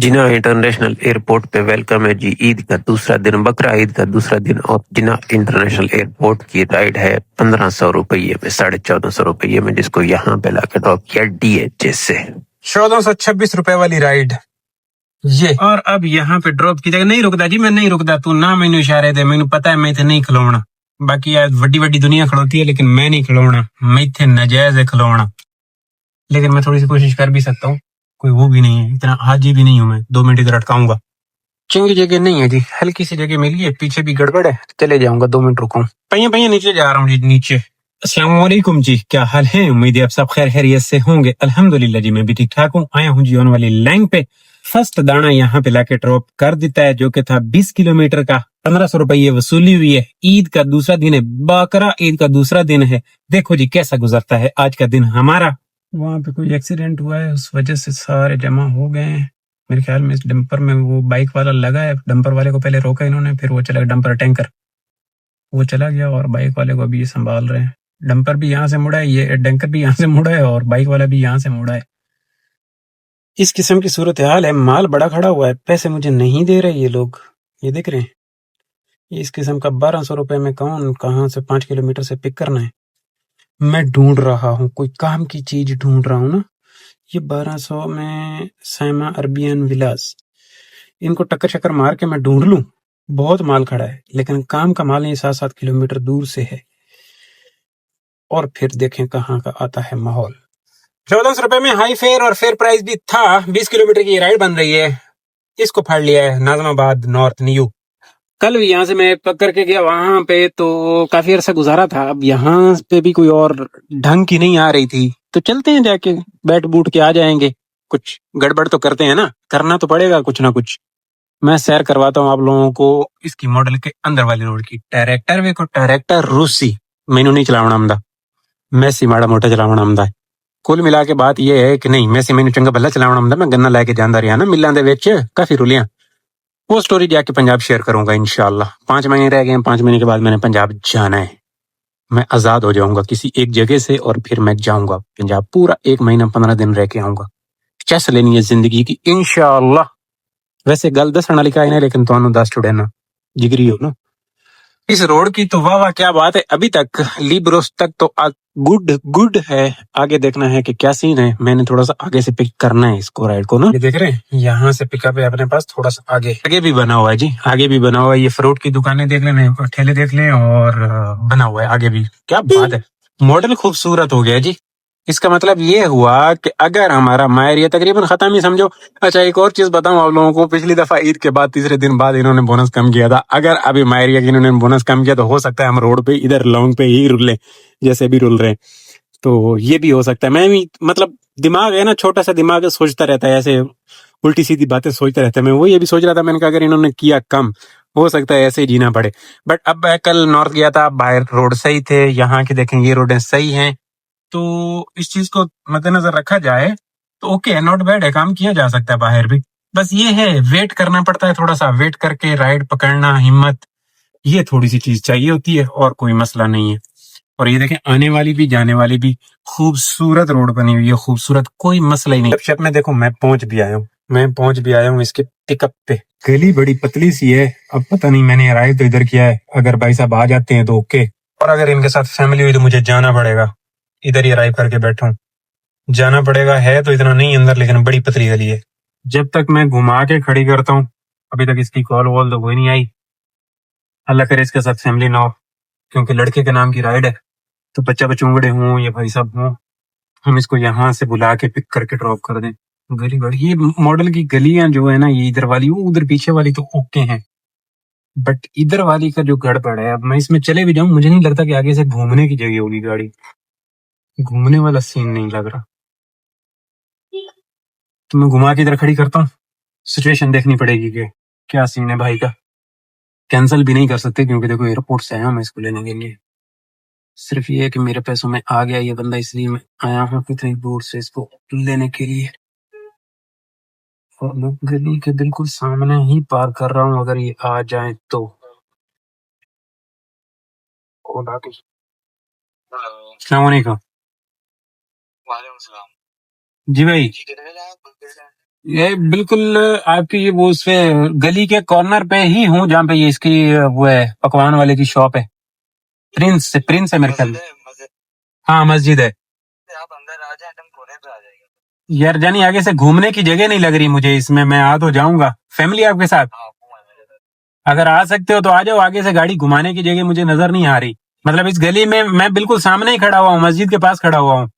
जिना international airport पे welcome है जी। ईद का दूसरा दिन, बकरा ईद का दूसरा दिन, और जिना इंटरनेशनल एयरपोर्ट की राइड है 1500 रुपये में, 1450 रुपये में, जिसको यहाँ पे लाके ड्रॉप किया DHS से। 1426 रुपए वाली राइड ये। और अब यहाँ पे ड्रॉप की जगह नहीं रुकता जी, मैं नहीं रुकता। तू ना मैनू इशारे दे, मैनू पता है मैं इथे नहीं खलोना। बाकी यार वड्डी वड्डी दुनिया खड़ोती है, लेकिन मैं नहीं खलोना। मैं इथे नजायज है खलोना, लेकिन मैं थोड़ी सी कोशिश कर भी सकता हूँ। कोई वो भी नहीं है, इतना हाजी भी नहीं हूँ मैं 2 मिनट इधर अटकाऊंगा। चंगी जगह नहीं है जी, हल्की सी जगह मिली है, पीछे भी गड़बड़ है, चले जाऊंगा 2 मिनट रुकूं। पहिया पहिया नीचे जा रहा हूँ जी, नीचे। अस्सलाम वालेकुम जी, क्या हाल है? उम्मीद है आप सब खैर खैरियत से होंगे। अल्हम्दुलिल्लाह जी, मैं भी ठीक ठाक हूँ। आया हूँ जी ऑन वाली लाइन पे। फर्स्ट दाना यहाँ पे लाके ड्रॉप कर देता है, जो कि था 20 किलोमीटर का। 1500 रुपये वसूली हुई है। ईद का दूसरा दिन है, बकरा ईद का दूसरा दिन है। देखो जी कैसा गुजरता है आज का दिन हमारा। वहां पे कोई एक्सीडेंट हुआ है, उस वजह से सारे जमा हो गए हैं। मेरे ख्याल में इस डंपर में वो बाइक वाला लगा है। डंपर वाले को पहले रोका इन्होंने, फिर वो चला डंपर टैंकर, वो चला गया और बाइक वाले को अभी ये संभाल रहे हैं। डंपर भी यहाँ से मुड़ा है, ये टैंकर भी यहाँ से मुड़ा है, और बाइक वाला भी यहाँ से मुड़ा है। इस किस्म की सूरत हाल है। माल बड़ा खड़ा हुआ है, पैसे मुझे नहीं दे रहे ये लोग। ये देख रहे हैं, इस किस्म का 1200 रुपए में कौन कहाँ से 5 किलोमीटर से पिक करना है। मैं ढूंढ रहा हूँ, कोई काम की चीज ढूंढ रहा हूँ ना। ये 1200 में सैमा अरबियन विलास, इनको टक्कर शक्कर मार के मैं ढूंढ लूं। बहुत माल खड़ा है, लेकिन काम का माल नहीं, 7-7 किलोमीटर दूर से है। और फिर देखें कहाँ का आता है माहौल। 1400 रुपए में हाई फेयर और फेयर प्राइस भी था। 20 किलोमीटर की राइड बन रही है। इसको फाड़ लिया है नाजमाबाद नॉर्थ न्यू। कल भी यहाँ से मैं पकड़ के गया वहां पे, तो काफी अरसा गुजारा था। अब यहाँ पे भी कोई और ढंग की नहीं आ रही थी, तो चलते हैं जाके बैठ बूट के आ जाएंगे। कुछ गड़बड़ तो करते हैं ना, करना तो पड़ेगा कुछ ना कुछ। मैं सैर करवाता हूँ आप लोगों को इसकी मॉडल के अंदर वाली रोड की। ट्रैक्टर वे को ट्रैक्टर रूसी मैनू नहीं चलावना आंदा, मैसी माड़ा मोटा चलावना आंदा है। कुल मिला के बात यह है कि नहीं, मैसी मैनू चंगा भला चलावना आंदा। मैं गन्ना लैके जांदा रहा ना मिलों दे विच, काफी रुलियां। वो स्टोरी जाके पंजाब शेयर करूंगा इंशाल्लाह। 5 महीने रह गए हैं, 5 महीने के बाद मैंने पंजाब जाना है। मैं आजाद हो जाऊंगा किसी एक जगह से, और फिर मैं जाऊंगा पंजाब। पूरा 1 महीना 15 दिन रह के आऊंगा। चैस लेनी है जिंदगी की इंशाल्लाह। वैसे गल दसण वाली का है, लेकिन तुहानू दस छुड़े ना, जिगरी हो ना। इस रोड की तो वाह वाह क्या बात है। अभी तक लीब्रोस तक तो गुड गुड है। आगे देखना है कि क्या सीन है। मैंने थोड़ा सा आगे से पिक करना है इसको, राइड को ना। ये देख रहे हैं, यहाँ से पिकअप है अपने पास। थोड़ा सा आगे आगे भी बना हुआ है जी, आगे भी बना हुआ है। ये फ्रूट की दुकानें देख लें, ठेले देख लें, और बना हुआ है आगे भी। क्या बात है, मॉडल खूबसूरत हो गया जी। इसका मतलब ये हुआ कि अगर हमारा मायर ये तकरीबन खत्म ही समझो। अच्छा एक और चीज बताऊं आप लोगों को, पिछली दफा ईद के बाद तीसरे दिन बाद इन्होंने बोनस कम किया था। अगर अभी मायरिया की इन्होंने बोनस कम किया, तो हो सकता है हम रोड पे इधर लॉन्ग पे ही रुले जैसे भी रुल रहे हैं। तो ये भी हो सकता है। मैं भी मतलब दिमाग है ना, छोटा सा दिमाग है, सोचता रहता है ऐसे उल्टी सीधी बातें सोचता रहता है। मैं वो ये भी सोच रहा था, मैंने कहा अगर इन्होंने किया कम, हो सकता है ऐसे ही जीना पड़े। बट अब मैं कल नॉर्थ गया था, बाहर रोड सही थे। यहाँ की देखें, ये रोडें सही हैं। तो इस चीज को मद्देनजर रखा जाए तो ओके, नॉट बैड है, काम किया जा सकता है बाहर भी। बस ये है, वेट करना पड़ता है, थोड़ा सा वेट करके राइड पकड़ना, हिम्मत, ये थोड़ी सी चीज चाहिए होती है, और कोई मसला नहीं है। और ये देखें, आने वाली भी जाने वाली भी खूबसूरत रोड बनी हुई है, खूबसूरत, कोई मसला ही नहीं। शप में देखो, मैं पहुंच भी आया हूँ, इसके पिकअप पे। गली बड़ी पतली सी है। अब पता नहीं, मैंने अराइव तो इधर किया है। अगर भाई साहब आ जाते हैं तो ओके, और अगर इनके साथ फैमिली हुई तो मुझे जाना पड़ेगा। इधर ही अराइव करके बैठा हूँ, जाना पड़ेगा। है तो इतना नहीं अंदर, लेकिन बड़ी पतली गली है। जब तक मैं घुमा के खड़ी करता हूँ, अभी तक इसकी कॉल वॉल तो कोई नहीं आई। अल्लाह करे इसके साथ फैमिली ना हो, क्योंकि लड़के के नाम की राइड है, तो बच्चा बचूंगड़े हों या भाई साहब हों, हम इसको यहाँ से बुला के पिक करके ड्रॉप कर दें। गली बड़ी, ये मॉडल की गलियां जो है ना, ये इधर वाली, वो उधर पीछे वाली तो ओके हैं, बट इधर वाली का जो गड़बड़ है। अब मैं इसमें चले भी जाऊं, मुझे नहीं लगता कि आगे से घूमने की जगह होगी गाड़ी, घूमने वाला सीन नहीं लग रहा। तो मैं घुमा के इधर खड़ी करता हूँ, सिचुएशन देखनी पड़ेगी कि क्या सीन है भाई का। कैंसिल भी नहीं कर सकते, क्योंकि देखो एयरपोर्ट से आया हूं मैं इसको लेने के लिए। सिर्फ ये है कि मेरे पैसों में आ गया ये बंदा, इसलिए मैं आया हूँ इतनी दूर से इसको लेने के लिए। और मैं गली के बिल्कुल सामने ही पार कर रहा हूँ, अगर ये आ जाए तो। अस्सलाम वालेकुम। जी भाई, ये बिल्कुल आपकी ये वो उसपे गली के कॉर्नर पे ही हूँ जहाँ पे ये इसकी वो है पकवान वाले की शॉप है। प्रिंस है मेरे ख्याल में। हाँ मस्जिद है। यार जानी आगे से घूमने की जगह नहीं लग रही मुझे इसमें, मैं आ तो जाऊंगा फैमिली आपके साथ। अगर आ सकते हो तो आ जाओ, आगे से गाड़ी घुमाने की जगह मुझे नजर नहीं आ रही। मतलब इस गली में मैं बिल्कुल सामने ही खड़ा हुआ हूँ, मस्जिद के पास खड़ा हुआ हूँ।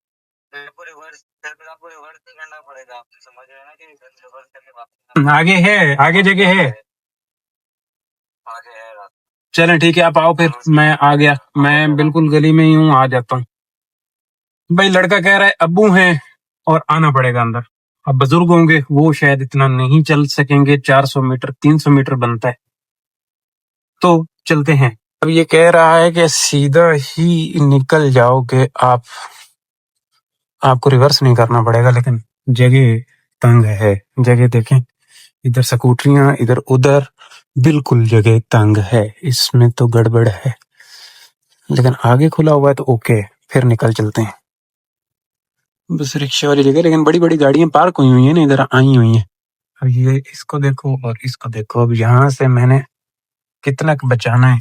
आगे है, आगे जगह है। चलें ठीक है, आप आओ फिर, मैं आ गया, मैं बिल्कुल गली में ही हूँ, आ जाता हूँ। भाई लड़का कह रहा है अब्बू हैं और आना पड़ेगा अंदर। अब बुजुर्ग होंगे वो शायद इतना नहीं चल सकेंगे, 400 मीटर 300 मीटर बनता है, तो चलते हैं। अब ये कह रहा है कि सीधा ही निकल जाओगे आप, आपको रिवर्स नहीं करना पड़ेगा, लेकिन जगह तंग है। जगह देखें, इधर स्कूटरियां इधर उधर, बिल्कुल जगह तंग है, इसमें तो गड़बड़ है। लेकिन आगे खुला हुआ है तो ओके, फिर निकल चलते हैं। बस रिक्शे वाली जगह, लेकिन बड़ी बड़ी गाड़ियां पार्क हुई हुई है ना, इधर आई हुई हैं। अब ये इसको देखो और इसको देखो, अब यहाँ से मैंने कितना क बचाना है,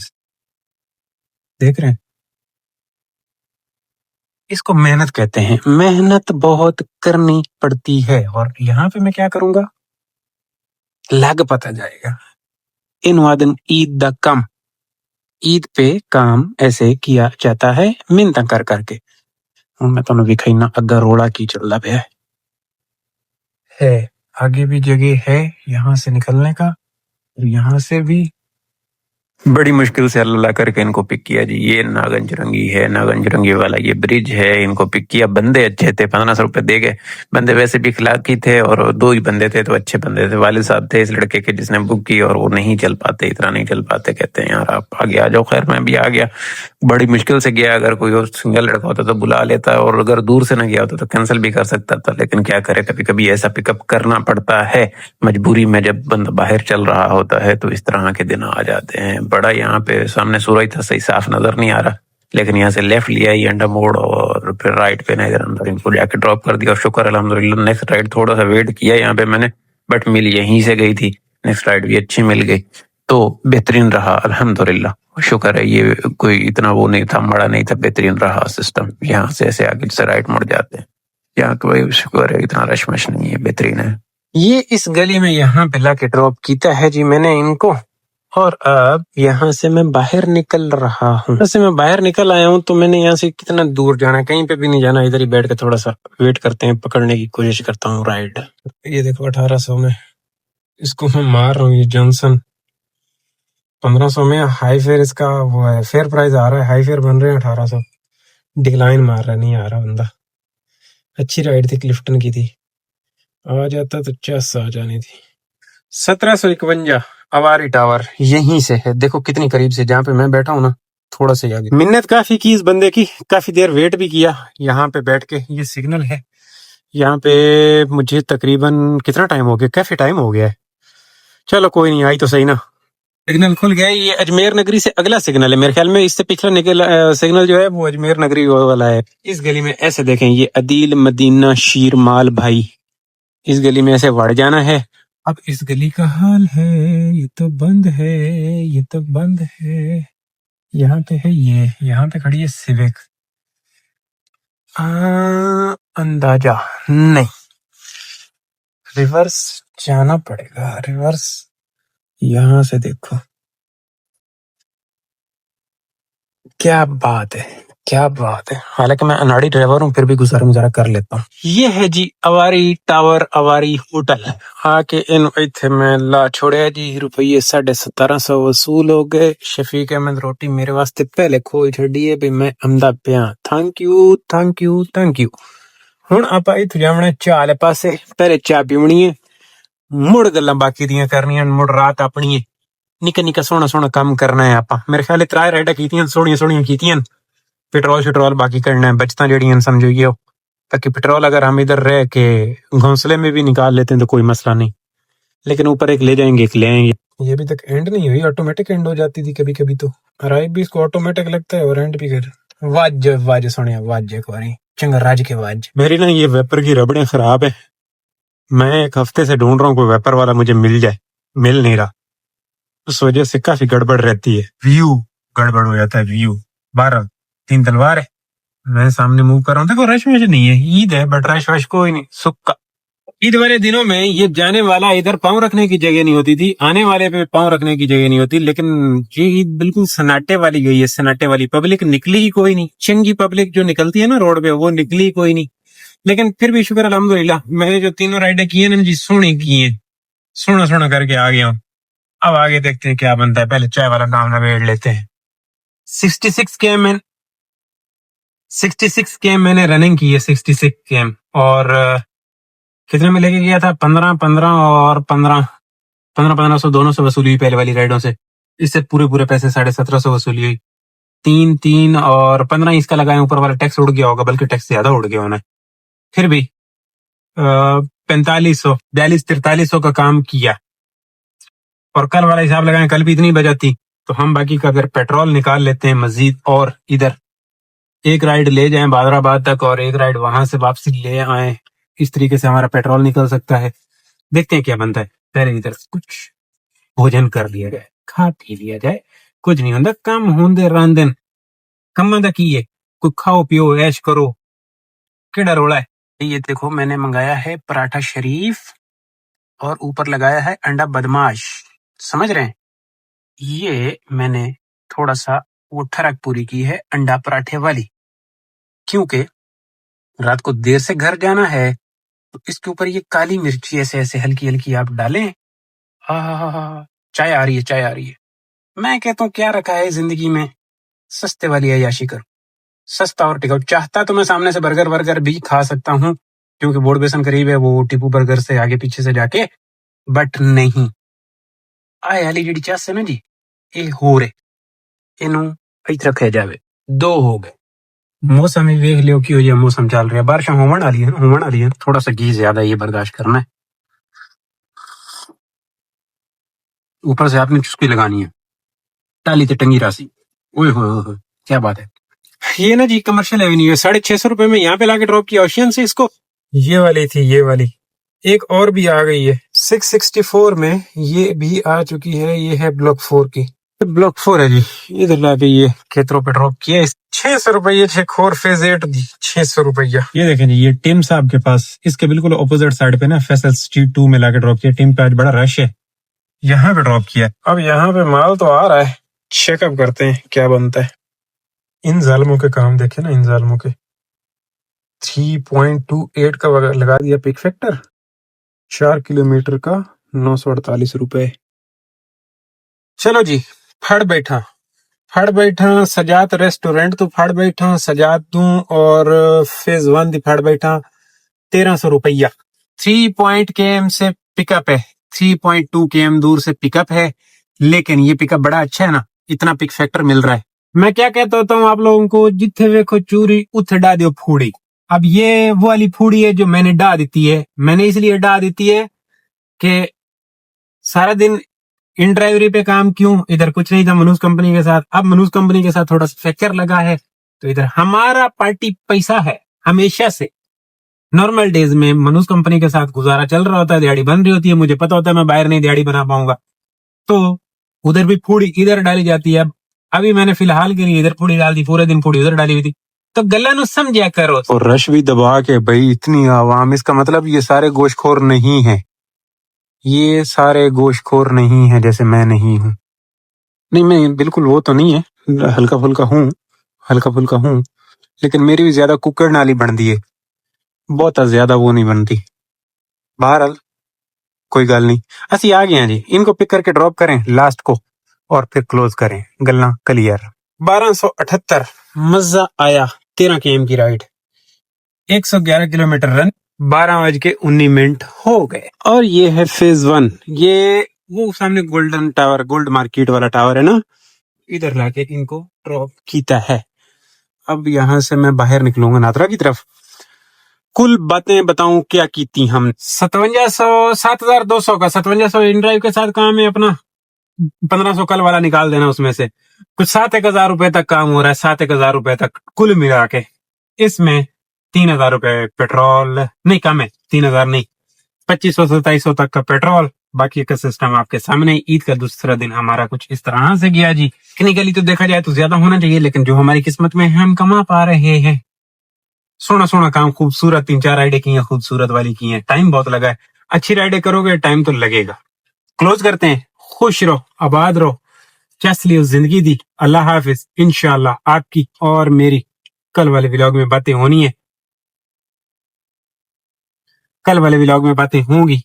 देख रहे हैं। इसको मेहनत कहते हैं, मेहनत बहुत करनी पड़ती है। और यहाँ पे मैं क्या करूंगा, लग पता जाएगा। इन वादन ईद द कम, ईद पे काम ऐसे किया जाता है, मिन्नत कर करके। मैं तो विखाई ना अग्गा रोड़ा की चलता पे है। आगे भी जगह है यहाँ से निकलने का, और यहाँ से भी बड़ी मुश्किल से अल्लाह करके इनको पिक किया जी। ये नागंजरंगी है, नागंजरंगी वाला ये ब्रिज है, इनको पिक किया। बंदे अच्छे थे, 1500 रुपए दे गए। बंदे वैसे भी खिलाकी थे और 2 ही बंदे थे तो अच्छे बंदे थे। वालिद साहब थे इस लड़के के जिसने बुक की, और वो नहीं चल पाते, इतना नहीं चल पाते। कहते हैं यार आप आगे आ जाओ। खैर मैं भी आ गया, बड़ी मुश्किल से गया। अगर कोई और सिंगल लड़का होता तो बुला लेता, और अगर दूर से ना गया होता तो कैंसिल भी कर सकता था। लेकिन क्या करे, कभी कभी ऐसा पिकअप करना पड़ता है मजबूरी में। जब बंदा बाहर चल रहा होता है तो इस तरह के दिन आ जाते हैं। बड़ा यहाँ पे सामने सूरज था, सही साफ नजर नहीं आ रहा, लेकिन यहाँ से लेफ्ट लिया ये अंडा मोड़, और फिर राइट पे ना इधर अंदर इनको जाके ड्रॉप कर दिया। और शुक्र अल्हम्दुलिल्लाह, नेक्स्ट राइड थोड़ा सा वेट किया यहाँ पे मैंने, बट मिल यहीं से गई थी। नेक्स्ट राइड भी अच्छी मिल गई, तो बेहतरीन रहा अल्हम्दुलिल्लाह। शुक्र है, ये कोई इतना वो नहीं था, बड़ा नहीं था, बेहतरीन रहा सिस्टम। यहाँ से ऐसे आगे से राइट मुड़ जाते हैं। यहाँ तो भाई शुक्र है, इतना रश मश नहीं है, बेहतरीन है। ये इस गली में यहाँ पे लाके ड्रॉप किया है जी मैंने इनको, और अब यहाँ से मैं बाहर निकल रहा हूँ। वैसे मैं बाहर निकल आया हूँ, तो मैंने यहाँ से कितना दूर जाना है, कहीं पे भी नहीं जाना। इधर ही बैठ के थोड़ा सा वेट करते हैं, पकड़ने की कोशिश करता हूँ राइड। ये देखो 1800 में इसको मैं मार रहा हूँ। ये जॉनसन 1500 में हाई फेयर, इसका वो है फेयर प्राइस आ रहा है, हाई फेयर बन रहे हैं 1800। डिक्लाइन मार रहा, नहीं आ रहा बंदा। अच्छी राइड थी, क्लिफ्टन की थी, आ जाता तो चस आ जानी थी। 1751 अवारी टावर यहीं से है, देखो कितनी करीब से, जहाँ पे मैं बैठा हूँ ना, थोड़ा सा आगे। मिन्नत काफी की इस बंदे की, काफी देर वेट भी किया यहाँ पे बैठ के। ये सिग्नल है यहाँ पे, मुझे तकरीबन कितना टाइम हो गया, काफी टाइम हो गया है। चलो कोई नहीं, आई तो सही ना। सिग्नल खुल गया। ये अजमेर नगरी से अगला सिग्नल है मेरे ख्याल में, इससे पिछला सिग्नल जो है वो अजमेर नगरी वाला है। इस गली में ऐसे देखें, ये अदील मदीना शीर माल भाई, इस गली में ऐसे बढ़ जाना है। अब इस गली का हाल है, ये तो बंद है, ये तो बंद है। यहाँ पे है ये, यहाँ पे खड़ी है सिविक। अंदाजा नहीं, रिवर्स जाना पड़ेगा, रिवर्स। यहाँ से देखो, क्या बात है, क्या बात है। हालांकि मैं अनाड़ी ड्राइवर हूँ, फिर भी गुजारा मुजारा कर लेता हूँ। ये है जी अवारी टावर, अवारी होटल। आके इन इथे मैं ला छोड़े जी, रुपये 1750 वसूल हो गए। शफीक अहमद रोटी मेरे वास्ते पहले खोल छड़ी है, भी मैं अमदा पिया। Thank you thank you thank you. हुण आपां इत्थों जावना चाह वाले पासे, पहले चाह पीवनी है, मुड़ गल्लां बाकी दियां करनियां, मुड़ रात अपनी है। निक्का निक्का सोहना सोहना काम करना है आपां। मेरे ख्याल 3 राइडां कीतियां, सोहणियां सोहणियां कीतियां। पेट्रोल शेट्रोल बाकी करना है, बचता जड़ियां समझो ये हो, ताकि पेट्रोल अगर हम इधर रह के घोंसले में भी निकाल लेते हैं तो कोई मसला नहीं, लेकिन ऊपर एक ले जाएंगे, एक ले आएंगे। ये अभी तक एंड नहीं हुई, ऑटोमेटिक एंड हो जाती थी कभी कभी, तो राइड भी इसको ऑटोमेटिक लगता है और एंड भी कर। वाज वाज सुनिया, वाज एक बारी चंगा राज के वाज। मेरी ना ये वेपर की रबड़े खराब है, मैं एक हफ्ते से ढूंढ रहा हूँ कोई वेपर वाला मुझे मिल जाए, मिल नहीं रहा। उस वजह से काफी गड़बड़ रहती है, व्यू गड़बड़ हो जाता है। व्यू 12 3 तलवार है, मैं सामने मूव कर रहा हूँ। देखो रश वश नहीं है, ईद है बट रश वश कोई नहीं, सुक्का। ईद वाले दिनों में ये जाने वाला इधर पाँव रखने की जगह नहीं होती थी, आने वाले पे पाँव रखने की जगह नहीं होती। लेकिन ये ईद बिल्कुल सन्नाटे वाली गई है, सन्नाटे वाली। पब्लिक निकली ही कोई नहीं, चंगी पब्लिक जो निकलती है ना रोड पे, वो निकली ही कोई नहीं। लेकिन फिर भी शुक्र अल्हम्दुलिल्लाह, मैंने जो तीनों राइडें की है ना जी, सोने की है, सोना सोना करके आ गया हूँ। अब आगे देखते हैं क्या बनता है, पहले चाय वाला काम नवेड़ लेते हैं। 66 केएम मैंने रनिंग की है, 66 केएम। और कितने में लेके गया था? 15 और 1500 दोनों से वसूली हुई पहले वाली राइडों से। इससे पूरे पूरे पैसे 1750 वसूली हुई। 3 और 15 इसका लगाए, ऊपर वाला टैक्स उड़ गया होगा, बल्कि टैक्स ज्यादा उड़ गया होना है। फिर भी 4500 4300 का काम किया। और कल वाला हिसाब लगाएं, कल भी इतनी बचती, तो हम बाकी का अगर पेट्रोल निकाल लेते हैं मजीद, और इधर एक राइड ले जाएं बादराबाद तक और एक राइड वहां से वापसी ले आए, इस तरीके से हमारा पेट्रोल निकल सकता है। देखते हैं क्या बनता है। पहले इधर कुछ भोजन कर लिया जाए, खा पी लिया जाए, कुछ नहीं होता, कम होंदे रांदन कम की है, कुछ खाओ पियो ऐश करो, केड़ा रोला है। ये देखो मैंने मंगाया है पराठा शरीफ और ऊपर लगाया है अंडा बदमाश, समझ रहे हैं? ये मैंने थोड़ा सा वो ठरक पूरी की है अंडा पराठे वाली, क्योंकि रात को देर से घर जाना है, तो इसके ऊपर ये काली मिर्ची ऐसे ऐसे हल्की हल्की आप डालें। हा, चाय आ रही है, चाय आ रही है। मैं कहता हूँ क्या रखा है जिंदगी में, सस्ते वाली अय्याशी करो, सस्ता और टिकाऊ। चाहता तो मैं सामने से बर्गर वर्गर भी खा सकता हूँ, क्योंकि बोर्ड बेसन करीब है, वो टिपू बर्गर से आगे पीछे से जाके, बट नहीं। आए वाली जी चास है ना जी, ये हो रे इनू इत रखे जावे। 2 हो गए। मौसम ही देख लियो कि हो, मौसम चल रहा है, बारिश होमन वाली है, होमन वाली है। थोड़ा सा घी ज्यादा ये बर्दाश्त करना है, ऊपर से आपने चुस्की लगानी है, टाली ते टंगी रासी। ओए हो, क्या बात है। ये ना जी कमर्शियल एवेन्यू है, 650 रुपए में यहाँ पे लाके ड्रॉप किया ओशियन से इसको। ये वाली थी, ये वाली एक और भी आ गई है 664 में, ये भी आ चुकी है। ये है ब्लॉक 4 की, ब्लॉक 4 है जी। इधर लाके ये खेतरों पे ड्रॉप किया। 600 रुपये और फेज 8 दी 600 रुपया। ये देखें जी, ये टिम साहब के पास, इसके बिल्कुल ऑपोजिट साइड पे ना फैसल स्ट्रीट 2 में लाके ड्रॉप किया। टिम पे आज बड़ा रश है, यहाँ पे ड्रॉप किया। अब यहाँ पे माल तो आ रहा है, चेकअप करते हैं क्या बनता है। इन जालमों के काम देखे ना, इन जालमों के 3.28 का लगा दिया पिक फैक्टर, 4 किलोमीटर का 948 रुपए। चलो जी, फड़ बैठा सजात रेस्टोरेंट तो फड़ बैठा सजात दूं, और फेज 1 दी फड़ बैठा 1300 रुपया। 3 km से पिकअप है, 3.2 km दूर से पिकअप है, लेकिन ये पिकअप बड़ा अच्छा है ना, इतना पिक फैक्टर मिल रहा है। मैं क्या कहता होता हूँ आप लोगों को, जिथे देखो चूरी उथे डा दियो फूड़ी। अब ये वो वाली फूड़ी है जो मैंने डा देती है। मैंने इसलिए डा देती है कि सारा दिन इन ड्राइवरी पे काम क्यों, इधर कुछ नहीं था मनूज कंपनी के साथ, अब मनूज कंपनी के साथ थोड़ा सा फ्रैक्चर लगा है, तो इधर हमारा पार्टी पैसा है हमेशा से। नॉर्मल डेज में मनूज कंपनी के साथ गुजारा चल रहा होता है, दिहाड़ी बन रही होती है, मुझे पता होता है मैं बाहर नहीं दिहाड़ी बना पाऊंगा, तो उधर भी फूड़ी इधर डाली जाती है। अभी मैंने फिलहाल के लिए इधर फूड़ी डाल दी, पूरे दिन फूड़ी उधर डाली हुई थी, तो गला नु समझा करो। और रश भी दबा के भाई, इतनी आवाम, इसका मतलब ये सारे गोश्तखोर नहीं है, ये सारे गोश्तखोर नहीं है जैसे मैं नहीं हूँ। नहीं, मैं बिल्कुल वो तो नहीं है, हल्का फुल्का हूँ, लेकिन मेरी भी ज्यादा कुकर नाली बनती है, बहुत ज्यादा वो नहीं बनती। बहरहाल कोई गल नहीं, असी आ गए हैं जी। इनको पिक करके ड्रॉप करें लास्ट को और फिर क्लोज करें, गल्ला क्लियर। 1278 मजा आया। 13 km की राइड, 111 किलोमीटर रन, 12:19 हो गए। और ये है फेज 1, ये वो सामने गोल्डन टावर, गोल्ड मार्केट वाला टावर है ना, इधर लाके इनको ड्रॉप कीता है। अब यहाँ से मैं बाहर निकलूंगा नादरा की तरफ, कुल बातें बताऊं क्या की थी हम। 7200 का 5700 इन ड्राइव के साथ काम है अपना, 1500 कल वाला निकाल देना उसमें से, कुछ 7-1000 रुपए तक काम हो रहा है, 7-1000 रुपए तक कुल मिला के। इसमें 3000 रुपए पेट्रोल नहीं, कम है, 3000 नहीं, 2500-2700 तक का पेट्रोल, बाकी का सिस्टम आपके सामने। ईद का दूसरा दिन हमारा कुछ इस तरह से गया जी। टेक्निकली तो देखा जाए तो ज्यादा होना चाहिए, लेकिन जो हमारी किस्मत में है हम कमा पा रहे हैं। सोना सोना काम, खूबसूरत 3-4 राइडें की हैं, खूबसूरत वाली की हैं। टाइम बहुत लगा है, अच्छी राइडें करोगे टाइम तो लगेगा। क्लोज करते हैं। खुश रहो, आबाद रहो, जैसे लिए जिंदगी दी। अल्लाह हाफिज। इंशाल्लाह आपकी और मेरी कल वाले व्लॉग में बातें होनी है, कल वाले व्लॉग में बातें होंगी।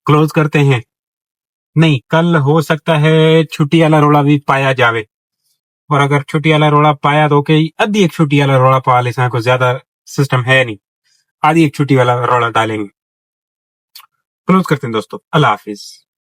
क्लोज करते हैं। नहीं, कल हो सकता है छुट्टी वाला रोड़ा भी पाया जावे, और अगर छुट्टी वाला रोड़ा पाया तो ओके, आधी एक छुट्टी वाला रोड़ा पा ले, को ज्यादा सिस्टम है नहीं, आधी एक छुट्टी वाला रोड़ा डालेंगे। क्लोज करते हैं दोस्तों, अल्लाह हाफिज।